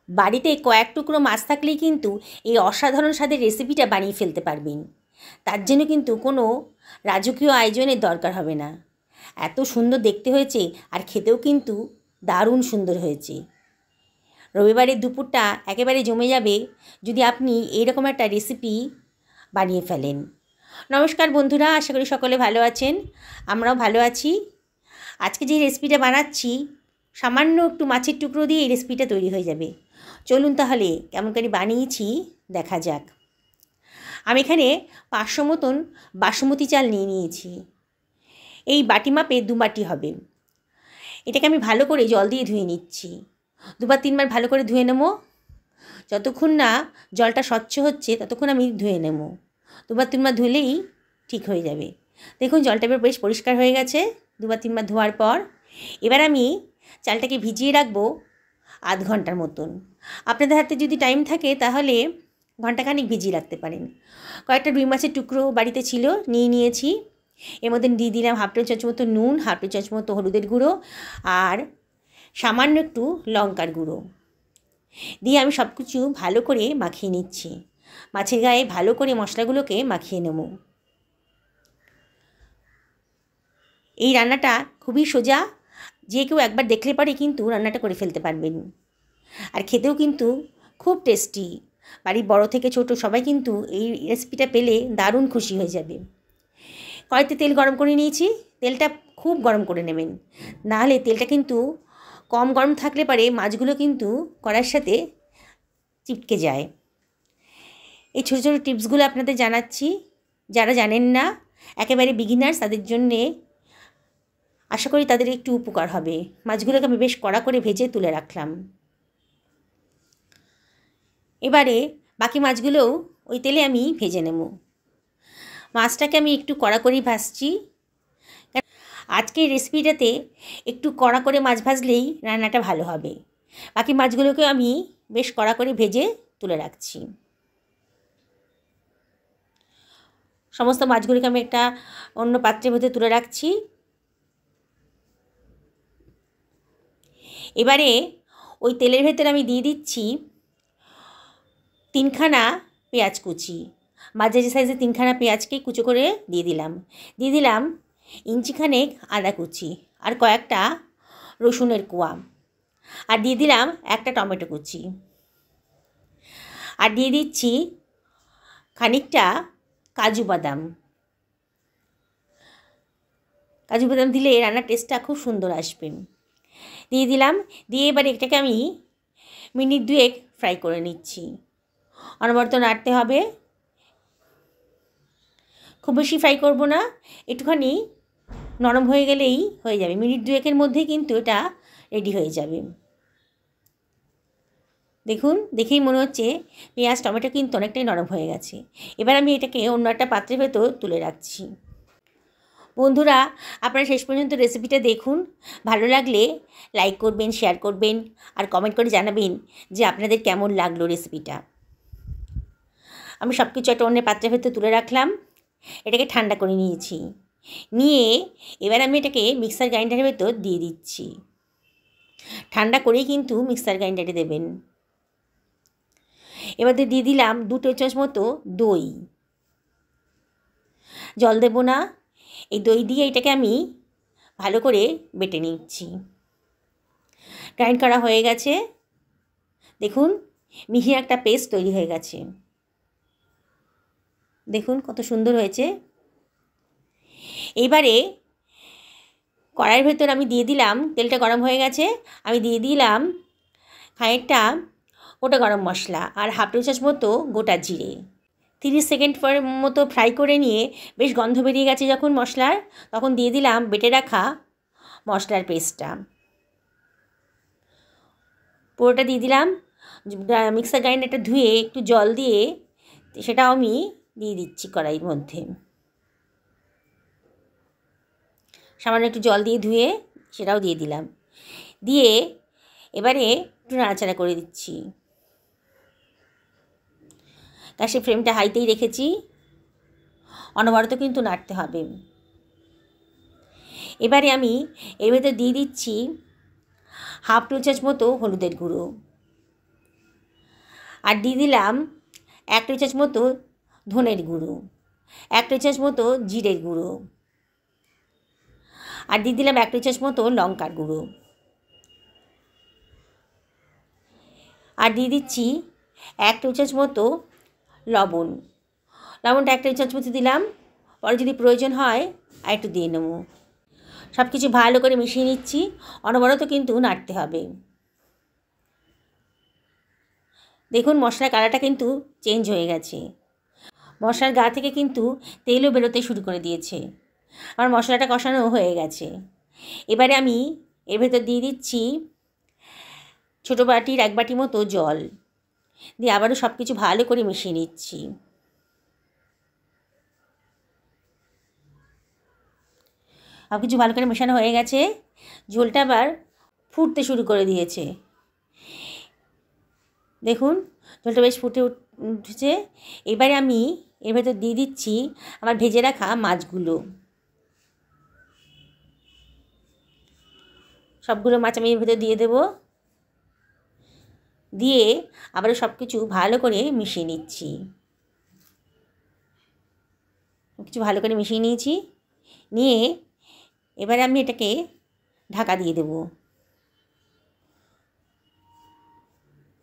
বাড়িতে কয়েক টুকরো মাছ থাকলেই কিন্তু এই অসাধারণ স্বাদের রেসিপিটা বানিয়ে ফেলতে পারবেন। তার জন্য কিন্তু কোনো রাজকীয় আয়োজনের দরকার হবে না। এত সুন্দর দেখতে হয়েছে আর খেতেও কিন্তু দারুণ সুন্দর হয়েছে। রবিবারের দুপুরটা একেবারে জমে যাবে যদি আপনি এইরকম একটা রেসিপি বানিয়ে ফেলেন। নমস্কার বন্ধুরা, আশা করি সকলে ভালো আছেন। আমরাও ভালো আছি। আজকে যে রেসিপিটা বানাচ্ছি সামান্য একটু মাছের টুকরো দিয়ে এই রেসিপিটা তৈরি হয়ে যাবে। চলুন তাহলে কেমন করে বানিয়েছি দেখা যাক। আমি এখানে 500 মতন বাসমতি চাল নিয়ে নিয়েছি। এই বাটি মাপে 2 বাটি হবে। এটাকে আমি ভালো করে জল দিয়ে ধুয়ে নিচ্ছি। 2-3 বার ভালো করে ধুয়ে নেব। যতক্ষণ না জলটা স্বচ্ছ হচ্ছে ততক্ষণ আমি ধুয়ে নেব। 2-3 বার ধুলেই ঠিক হয়ে যাবে। দেখুন জলটা এবার বেশ পরিষ্কার হয়ে গেছে 2-3 বার ধোয়ার পর। এবার আমি চালটাকে ভিজিয়ে রাখবো আধ ঘন্টার মতন। আপনাদের হাতে যদি টাইম থাকে তাহলে ঘন্টাখানিক ভিজিয়ে রাখতে পারেন। কয়েকটা রুই মাছের টুকরো বাড়িতে ছিল, নিয়েছি। এর মধ্যে দিয়ে দিলাম হাফ টেবিল চামচ মতো নুন, হাফ টেবিল চামচ মতো হলুদের গুঁড়ো আর সামান্য একটু লঙ্কার গুঁড়ো দিয়ে আমি সব কিছু ভালো করে মাখিয়ে নিচ্ছি। মাছের গায়ে ভালো করে মশলাগুলোকে মাখিয়ে নেব। এই রান্নাটা খুবই সোজা, যে কেউ একবার দেখলে পরে কিন্তু রান্নাটা করে ফেলতে পারবেন। আর খেতেও কিন্তু খুব টেস্টি। বাড়ির বড় থেকে ছোট সবাই কিন্তু এই রেসিপিটা পেলে দারুণ খুশি হয়ে যাবে। কড়াইতে তেল গরম করে নিয়েছি। তেলটা খুব গরম করে নেবেন, নাহলে তেলটা কিন্তু কম গরম থাকলে পারে মাছগুলো কিন্তু কড়াইয়ের সাথে চিপকে যায়। এই ছোটো ছোটো টিপসগুলো আপনাদের জানাচ্ছি। যারা জানেন না, একেবারে বিগিনার্স, তাদের জন্যে আশা করি তাদের একটু উপকার হবে। মাছগুলোকে আমি বেশ কড়া করে ভেজে তুলে রাখলাম। এবারে বাকি মাছগুলোও ওই তেলে আমি ভেজে নেব। মাছটাকে আমি একটু কড়া করেই ভাজছি। আজকের রেসিপিটাতে একটু কড়া করে মাছ ভাজলেই রান্নাটা ভালো হবে। বাকি মাছগুলোকে আমি বেশ কড়া করে ভেজে তুলে রাখছি। সমস্ত মাছগুলোকে আমি একটা অন্য পাত্রের মধ্যে তুলে রাখছি। এবারে ওই তেলের ভেতরে আমি দিয়ে দিচ্ছি 3খানা পেঁয়াজ কুচি। মাঝারি সাইজের 3খানা পেঁয়াজকে কুচো করে দিয়ে দিলাম ইঞ্চিখানেক আদা কুচি আর কয়েকটা রসুনের কোয়া, আর দিয়ে দিলাম একটা টমেটো কুচি, আর দিয়ে দিচ্ছি খানিকটা কাজু বাদাম দিলে রান্নার টেস্টটা খুব সুন্দর আসবে। দিয়ে দিলাম। দিয়ে এবার এটাকে আমি মিনিট 2 ফ্রাই করে নিচ্ছি। অনবরত নাড়তে হবে। খুব বেশি ফ্রাই করব না, একটুখানি নরম হয়ে গেলেই হয়ে যাবে। মিনিট 2 মধ্যেই কিন্তু এটা রেডি হয়ে যাবে। দেখুন, দেখেই মনে হচ্ছে পেঁয়াজ টমেটো কিন্তু অনেকটাই নরম হয়ে গেছে। এবার আমি এটাকে অন্য একটা পাত্রের ভেতর তুলে রাখছি। বন্ধুরা, আপনারা শেষ পর্যন্ত রেসিপিটা দেখুন। ভালো লাগলে লাইক করবেন, শেয়ার করবেন আর কমেন্ট করে জানাবেন যে আপনাদের কেমন লাগলো রেসিপিটা। আমি সব কিছু একটা অন্য পাত্রের ভেতর তুলে রাখলাম। এটাকে ঠান্ডা করে নিয়েছি। নিয়ে এবার আমি এটাকে মিক্সার গ্রাইন্ডারের ভেতর দিয়ে দিচ্ছি। ঠান্ডা করেই কিন্তু মিক্সার গ্রাইন্ডারে দেবেন। এবার দিয়ে দিলাম 2 টেবিল চামচ মতো দই। জল দেব না, এই দই দিয়ে এটাকে আমি ভালো করে বেটে নিচ্ছি। গ্রাইন্ড করা হয়ে গেছে। দেখুন, মিহি একটা পেস্ট তৈরি হয়ে গেছে। দেখুন কত সুন্দর হয়েছে। এবারে কড়াইয়ের ভেতর আমি দিয়ে দিলাম, তেলটা গরম হয়ে গেছে, আমি দিয়ে দিলাম খানিকটা গোটা গরম মশলা আর হাফ টেবিল চামচ মতো গোটা জিরে। 30 সেকেন্ড পর মতো ফ্রাই করে নিয়ে বেশ গন্ধ বেরিয়ে গেছে যখন মশলার, তখন দিয়ে দিলাম বেটে রাখা মশলার পেস্টটা। পুরোটা দিয়ে দিলাম। মিক্সার গ্রাইন্ডারটা ধুয়ে একটু জল দিয়ে সেটাও আমি দিয়ে দিচ্ছি কড়াইয়ের মধ্যে। সামান্য একটু জল দিয়ে ধুয়ে সেটাও দিয়ে দিলাম। দিয়ে এবারে একটু নাড়াচাড়া করে দিচ্ছি। গ্যাসের ফ্লেমটা হাইতেই রেখেছি। অনবরত কিন্তু নাড়তে হবে। এবারে আমি এর ভেতর দিয়ে দিচ্ছি হাফ টেবিল চামচ মতো হলুদের গুঁড়ো, আর দিয়ে দিলাম 1 টেবিল চামচ মতো ধনের গুঁড়ো, 1 টেবিল চামচ মতো জিরের গুঁড়ো, আর দিয়ে দিলাম 1 টেবিল চামচ মতো লঙ্কার গুঁড়ো, আর দিয়ে দিচ্ছি 1 টেবিল চামচ মতো লবণ। লবণটা 1 টেবিল চামচ মতো দিলাম, পরে যদি প্রয়োজন হয় আর একটু দিয়ে নেব। সব কিছু ভালো করে মিশিয়ে নিচ্ছি, অনবরত কিন্তু নাড়তে হবে। দেখুন মশলার কালারটা কিন্তু চেঞ্জ হয়ে গেছে, মশলার গা থেকে কিন্তু তেলও বেরোতে শুরু করে দিয়েছে। আমার মশলাটা কষানো হয়ে গেছে। এবারে আমি এর ভেতর দিয়ে দিচ্ছি ছোটো বাটির 1 বাটি মতো জল, দিয়ে আবারও সব কিছু ভালো করে মিশিয়ে নিচ্ছি। সব কিছু ভালো করে মেশানো হয়ে গেছে, ঝোলটা আবার ফুটতে শুরু করে দিয়েছে। দেখুন ঝোলটা বেশ ফুটে উঠেছে। এবারে আমি এর ভেতর দিয়ে দিচ্ছি আমার ভেজে রাখা মাছগুলো। সবগুলো মাছ আমি এর ভেতর দিয়ে দেব, দিয়ে আবারও সব কিছু ভালো করে মিশিয়ে নিচ্ছি। কিছু ভালো করে মিশিয়ে নিয়েছি, নিয়ে এবারে আমি এটাকে ঢাকা দিয়ে দেব।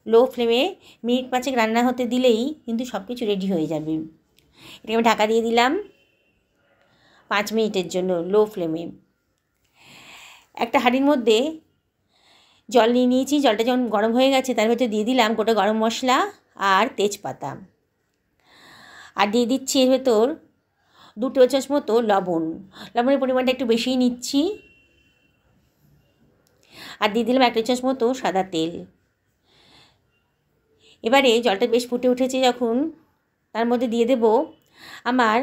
লো ফ্লেমে মিনিট 5 রান্না হতে দিলেই কিন্তু সব কিছু রেডি হয়ে যাবে। এটাকে আমি ঢাকা দিয়ে দিলাম 5 মিনিটের জন্য লো ফ্লেমে। একটা হাঁড়ির মধ্যে জল নিয়ে নিয়েছি, জলটা যখন গরম হয়ে গেছে তার ভেতরে দিয়ে দিলাম গোটা গরম মশলা আর তেজপাতা, আর দিয়ে দিচ্ছি এর ভেতর 2 টেবিল চামচ মতো লবণ। লবণের পরিমাণটা একটু বেশিই নিচ্ছি। আর দিয়ে দিলাম 1 টেবিল চামচ মতো সাদা তেল। এবারে জলটা বেশ ফুটে উঠেছে যখন, তার মধ্যে দিয়ে দেব আমার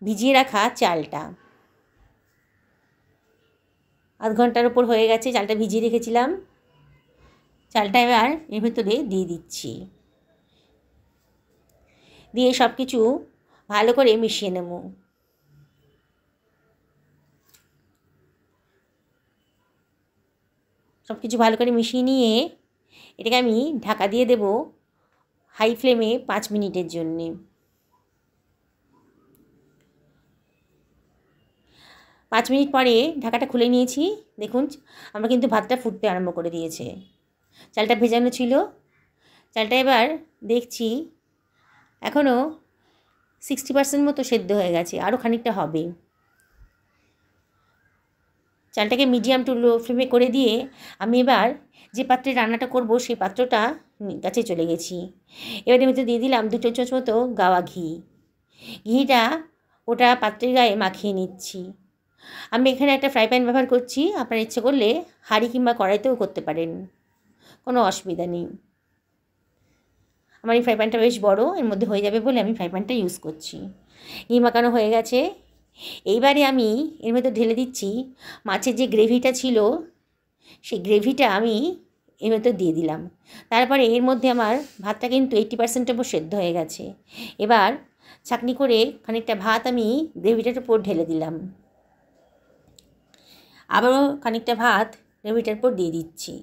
ভিজিয়ে রাখা চালটা। আধ ঘন্টার ওপর হয়ে গেছে চালটা ভিজিয়ে রেখেছিলাম। চালটা এবার এর ভেতরে দিয়ে দিচ্ছি, দিয়ে সব কিছু ভালো করে মিশিয়ে নেব। সব কিছু ভালো করে মিশিয়ে নিয়ে এটাকে আমি ঢাকা দিয়ে দেব হাই ফ্লেমে 5 মিনিটের জন্যে। 5 মিনিট পরে ঢাকাটা খুলে নিয়েছি। দেখুন আমরা কিন্তু ভাতটা ফুটতে আরম্ভ করে দিয়েছে। চালটা ভেজানো ছিল, চালটা এবার দেখছি এখনও 60% মতো সেদ্ধ হয়ে গেছে, আরও খানিকটা হবে। চালটাকে মিডিয়াম টু লো ফ্লেমে করে দিয়ে আমি এবার যে পাত্রে রান্নাটা করব সেই পাত্রটা কাছে চলে গেছি। এবার এর মধ্যে দিয়ে দিলাম 2 টেবিল চামচ মতো গাওয়া ঘি। ঘিটা ওটা পাত্রের গায়ে মাখিয়ে নিচ্ছি। আমি এখানে একটা ফ্রাই প্যান ব্যবহার করছি, আপনার ইচ্ছে করলে হাঁড়ি কিংবা কড়াইতেও করতে পারেন, কোনো অসুবিধা নেই। আমার এই ফ্রাই প্যানটা বেশ বড়, এর মধ্যে হয়ে যাবে বলে আমি ফ্রাই প্যানটা ইউজ করছি। ঘি মাখানো হয়ে গেছে। এইবারে আমি এর মধ্যে ঢেলে দিচ্ছি মাছের যে গ্রেভিটা ছিল, সেই গ্রেভিটা আমি এর মধ্যে দিয়ে দিলাম। তারপরে এর মধ্যে আমার ভাতটা কিন্তু 80% ওপর সেদ্ধ হয়ে গেছে। এবার ছাঁকনি করে খানিকটা ভাত আমি গ্রেভিটার উপর ঢেলে দিলাম, আবারও খানিকটা ভাত গ্রেভিটার উপর দিয়ে দিচ্ছি,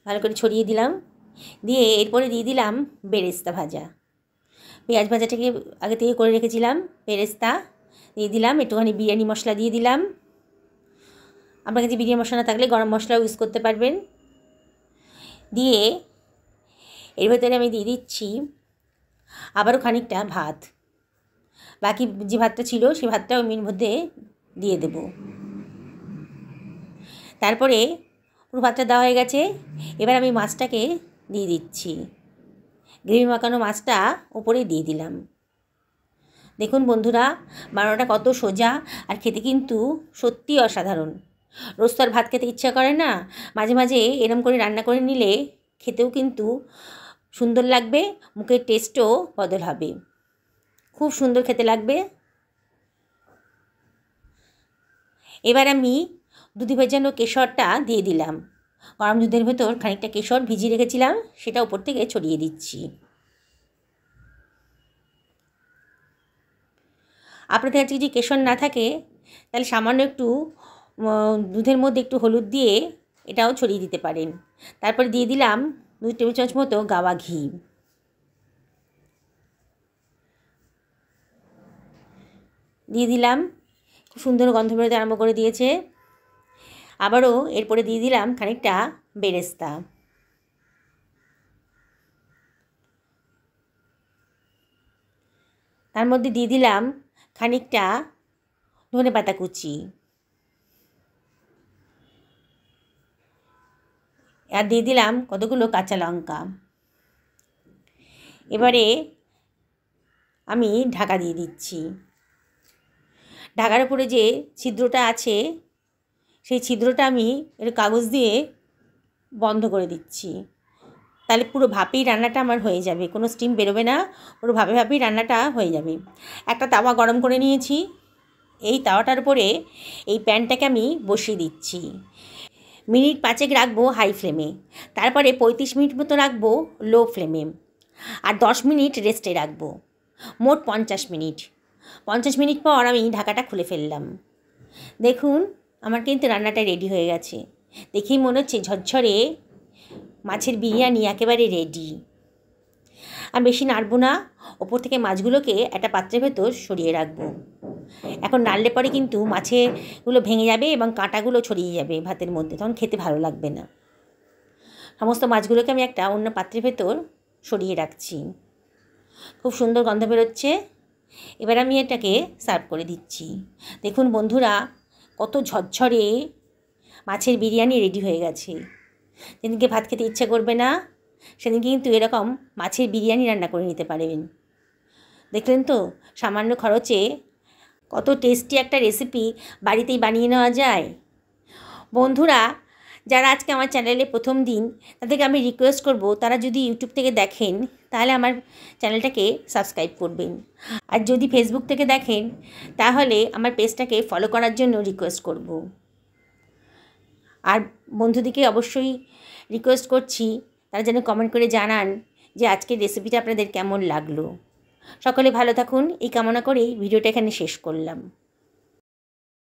ভালো করে ছড়িয়ে দিলাম। দিয়ে এরপরে দিয়ে দিলাম বেরেস্তা ভাজা। পেঁয়াজ ভাজাটাকে আগে থেকে করে রেখেছিলাম, বেরেস্তা দিয়ে দিলাম, একটুখানি বিরিয়ানি মশলা দিয়ে দিলাম। আপনার কাছে বিরিয়ানি মশলা না থাকলে গরম মশলাও ইউজ করতে পারবেন। দিয়ে এর ভেতরে আমি দিয়ে দিচ্ছি আবারও খানিকটা ভাত। বাকি যে ভাতটা ছিল সেই ভাতটাও আমি এর মধ্যে দিয়ে দেব। তারপরে পুরো ভাতটা দেওয়া হয়ে গেছে। এবার আমি মাছটাকে দিয়ে দিচ্ছি, গ্রেভি মাখানো মাছটা ওপরে দিয়ে দিলাম। দেখুন বন্ধুরা, বানানোটা কত সোজা আর খেতে কিন্তু সত্যি অসাধারণ। রোজ তো আর ভাত খেতে ইচ্ছা করে না, মাঝে মাঝে এরম করে রান্না করে নিলে খেতেও কিন্তু সুন্দর লাগবে, মুখের টেস্টও বদল হবে, খুব সুন্দর খেতে লাগবে। এবার আমি দুধে ভেজানো কেশরটা দিয়ে দিলাম। গরম দুধের ভেতর খানিকটা কেশর ভিজিয়ে রেখেছিলাম, সেটা উপর থেকে ছড়িয়ে দিচ্ছি। আপনাদের কাছে যদি কেশর না থাকে তাহলে সামান্য একটু দুধের মধ্যে একটু হলুদ দিয়ে এটাও ছড়িয়ে দিতে পারেন। তারপর দিয়ে দিলাম 2 টেবিল চামচ মতো গাওয়া ঘি। দিয়ে দিলাম, খুব সুন্দর গন্ধ বেরোতে আরম্ভ করে দিয়েছে। আবারও এরপরে দিয়ে দিলাম খানিকটা বেরেস্তা। তার মধ্যে দিয়ে দিলাম খানিকটা ধনেপাতা কুচি, আর দিয়ে দিলাম কতগুলো কাঁচা লঙ্কা। এবারে আমি ঢাকা দিয়ে দিচ্ছি। ঢাকার উপরে যে ছিদ্রটা আছে সেই ছিদ্রটা আমি একটু কাগজ দিয়ে বন্ধ করে দিচ্ছি। তাহলে পুরো ভাপেই রান্নাটা আমার হয়ে যাবে, কোনো স্টিম বেরোবে না, পুরো ভাপে ভাপেই রান্নাটা হয়ে যাবে। একটা তাওয়া গরম করে নিয়েছি, এই তাওয়াটার উপরে এই প্যানটাকে আমি বসিয়ে দিচ্ছি। মিনিট 5 রাখবো হাই ফ্লেমে, তারপরে 35 মিনিট মতো রাখবো লো ফ্লেমে, আর 10 মিনিট রেস্টে রাখবো, মোট 50 মিনিট। 50 মিনিট পর আমি ঢাকাটা খুলে ফেললাম। দেখুন আমার কিন্তু রান্নাটা রেডি হয়ে গেছে, দেখেই মনে হচ্ছে ঝরঝরে মাছের বিরিয়ানি একেবারে রেডি। আমি বেশি নাড়বো না, ওপর থেকে মাছগুলোকে একটা পাত্রের ভেতর সরিয়ে রাখবো। এখন নাড়লে পরে কিন্তু মাছেরগুলো ভেঙে যাবে এবং কাঁটাগুলো ছড়িয়ে যাবে ভাতের মধ্যে, তখন খেতে ভালো লাগবে না। সমস্ত মাছগুলোকে আমি একটা অন্য পাত্রের ভেতর সরিয়ে রাখছি। খুব সুন্দর গন্ধ বেরোচ্ছে। এবার আমি এটাকে সার্ভ করে দিচ্ছি। দেখুন বন্ধুরা, কত ঝরঝরে মাছের বিরিয়ানি রেডি হয়ে গেছে। যেদিনকে ভাত খেতে ইচ্ছা করবে না সেদিনকে কিন্তু এরকম মাছের বিরিয়ানি রান্না করে নিতে পারবেন। দেখলেন তো সামান্য খরচে কত টেস্টি একটা রেসিপি বাড়িতেই বানিয়ে নেওয়া যায়। বন্ধুরা, যারা আজকে আমার চ্যানেলে প্রথম দিন, তাদেরকে আমি রিকোয়েস্ট করব তারা যদি ইউটিউব থেকে দেখেন তাহলে আমার চ্যানেলটাকে সাবস্ক্রাইব করবেন, আর যদি ফেসবুক থেকে দেখেন তাহলে আমার পেজটাকে ফলো করার জন্য রিকোয়েস্ট করব। আর বন্ধুদিকে অবশ্যই রিকোয়েস্ট করছি তারা যেন কমেন্ট করে জানান যে আজকের রেসিপিটা আপনাদের কেমন লাগলো। সকলে ভালো থাকুন এই কামনা করেই ভিডিওটা এখানে শেষ করলাম।